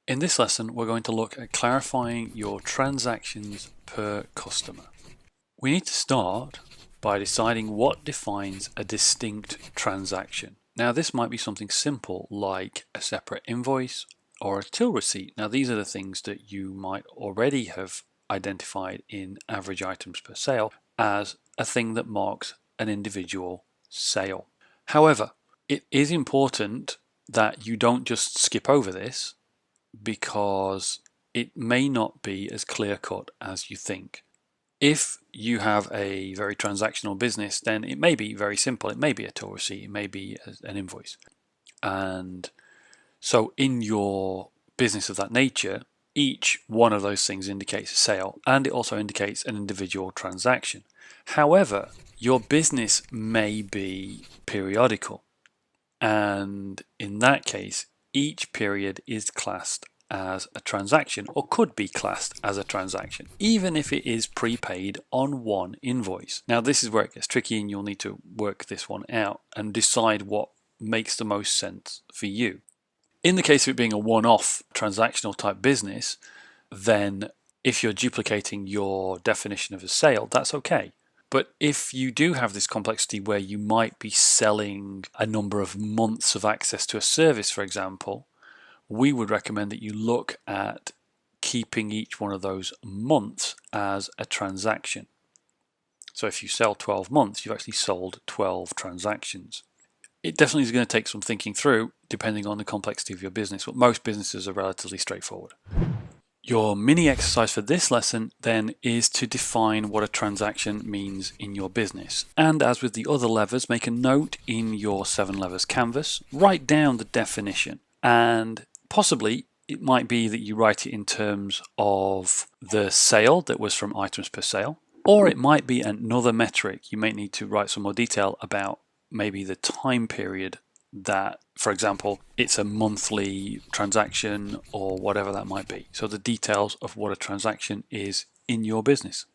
In this lesson, we're going to look at clarifying your transactions per customer. We need to start by deciding what defines a distinct transaction. Now, this might be something simple like a separate invoice or a till receipt. Now, these are the things that you might already have identified in average items per sale as a thing that marks an individual sale. However, it is important that you don't just skip over this, because it may not be as clear-cut as you think. If you have a very transactional business, then it may be very simple. It may be a till receipt, it may be an invoice. And so in your business of that nature, each one of those things indicates a sale, and it also indicates an individual transaction. However, your business may be periodical, and in that case, each period is classed as a transaction, or could be classed as a transaction, even if it is prepaid on one invoice. Now, this is where it gets tricky, and you'll need to work this one out and decide what makes the most sense for you. In the case of it being a one-off transactional type business, then if you're duplicating your definition of a sale, that's okay. But if you do have this complexity where you might be selling a number of months of access to a service, for example, we would recommend that you look at keeping each one of those months as a transaction. So if you sell 12 months, you've actually sold 12 transactions. It definitely is going to take some thinking through, depending on the complexity of your business, but most businesses are relatively straightforward. Your mini exercise for this lesson then is to define what a transaction means in your business. And as with the other levers, make a note in your 7 levers canvas, write down the definition, and possibly it might be that you write it in terms of the sale that was from items per sale, or it might be another metric. You may need to write some more detail about maybe the time period that, for example, it's a monthly transaction or whatever that might be. So the details of what a transaction is in your business.